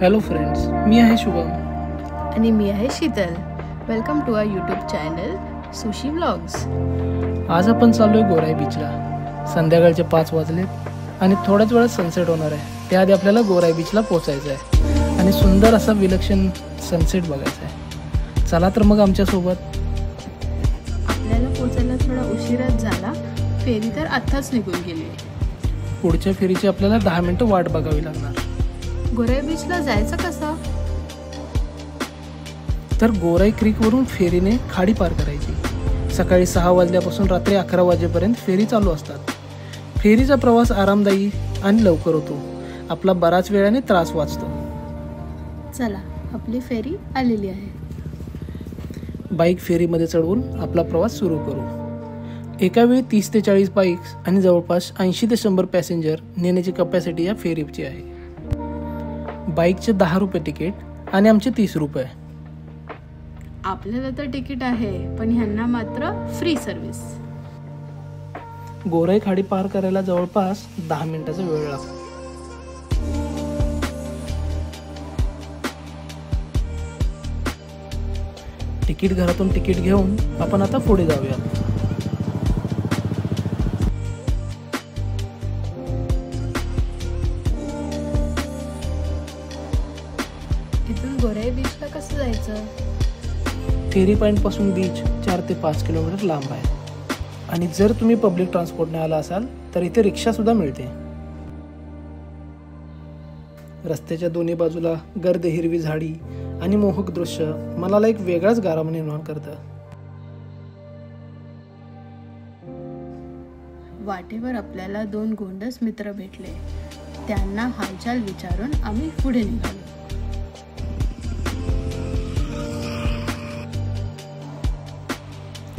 Hello friends, मी आहे शुभम आणि मी आहे Sheetal. Welcome to our YouTube channel Sushi vlogs. आज आपण चाललोय गोराई बीचला. संध्याकाळचे 5 वाजलेत आणि थोड्याच वेळात सनसेट होणार आहे. त्याआधी आपल्याला गोराई बीचला पोहोचायचं आहे आणि सुंदर असा विलक्षण सनसेट बघायचा आहे. चला तर मग आमच्यासोबत. आपल्याला पोहोचायला थोडा उशीरच झाला. फेरी तर आत्ताच निघून गेली. पुढच्या फेरीची आपल्याला 10 मिनिटं वाट बघावी लागणार. गोराई बीचला जायचं कसं? तर गोराई क्रीकवरून फेरीने खाडी पार करायची. सकाळी 6 वाजल्यापासून रात्री 11 वाजेपर्यंत फेरी चालू असतात. फेरीचा प्रवास आरामदायी आणि लवकर होतो. आपला बराच वेळाने त्रास वाचतो. चला, आपली फेरी आलेली आहे. बाईक फेरीमध्ये चढवून आपला प्रवास सुरू करू. एका वेळी 30 ते 40 बाईक्स आणि जवळपास 80 ते 100 पॅसेंजर नेण्याची कपॅसिटी या फेरीची आहे. बाईकचे 10 रुपये तिकीट आणि आमचे 30 रुपये. आपल्याला तर तिकीट आहे, पण ह्यांना मात्र फ्री सर्व्हिस. गोराई खाडी पार करायला जवळपास 10 मिनिटाचा वेळ लागतो. तिकीट घरातून तिकीट घेऊन आपण आता पुढे जाऊया. इथून गोराई बीचला कसं जायचं? फेरी पॉईंट पासून बीच 4 ते 5 किलोमीटर लांब आहे आणि जर तुम्ही पब्लिक ट्रान्सपोर्टने आला असाल तर इथे रिक्षा सुद्धा मिळते. रस्त्याच्या दोन्ही बाजूला गर्द हिरवी झाडी आणि मोहक दृश्य मनाला एक वेगळाच गारवा निर्माण करतं. वाटेवर आपल्याला 2 गोंडस मित्र भेटले. त्यांना हालचाल विचारून आम्ही पुढे निघालो.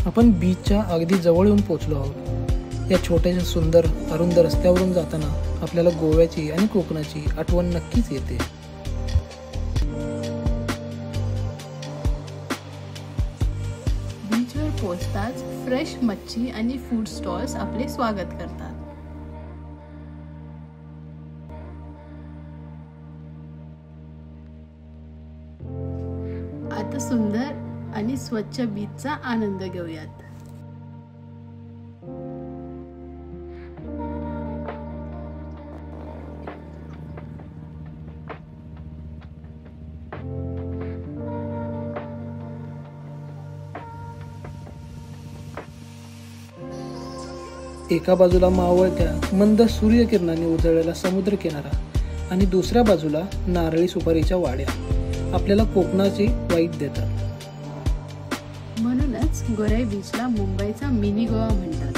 आपण बीचच्या अगदी जवळ येऊन पोहोचलो आहोत. या छोट्याशा सुंदर अरुंद रस्त्यावरून जाताना आपल्याला गोव्याची आणि कोकणाची आठवण नक्कीच येते. बीचवर पोहोचताच फ्रेश मच्छी आणि फूड स्टॉल्स आपले स्वागत करतात. आता सुंदर आणि स्वच्छ बीचचा आनंद घेऊयात. एका बाजूला मावळत्या मंद सूर्यकिरणांनी उजळलेला समुद्र किनारा आणि दुसऱ्या बाजूला नारळी सुपारीच्या वाड्या आपल्याला कोकणाची वाईब देतात. म्हणूनच गोराई बीचला मुंबईचा मिनी गोवा म्हणतात.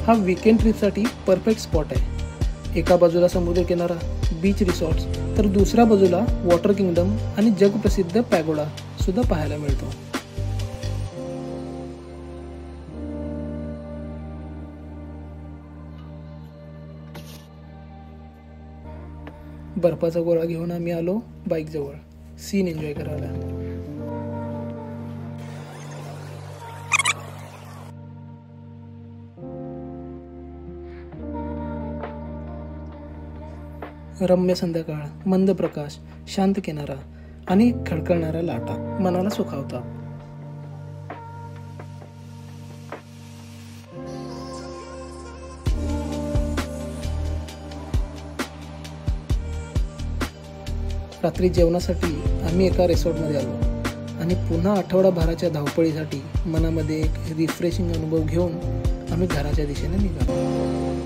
हा वीकेंड ट्रिपसाठी परफेक्ट स्पॉट आहे. एका बाजूला समुद्र किनारा, बीच रिसॉर्ट्स, तर दुसऱ्या बाजूला वॉटर किंगडम आणि जगप्रसिद्ध पॅगोडा सुद्धा पाहायला मिळतो. बर्फाचा गोळा घेऊन आम्ही आलो बाईक जवळ सीन एन्जॉय करायला. रम्य संध्याकाळ, मंद प्रकाश, शांत किनारा आणि खडखडणाऱ्या लाटा मनाला सुखावतात. रात्री जेवणासाठी आम्ही एका रिसॉर्टमध्ये आलो आणि पुन्हा आठवडाभराच्या धावपळीसाठी मनामध्ये एक रिफ्रेशिंग अनुभव घेऊन आम्ही घराच्या दिशेने निघालो.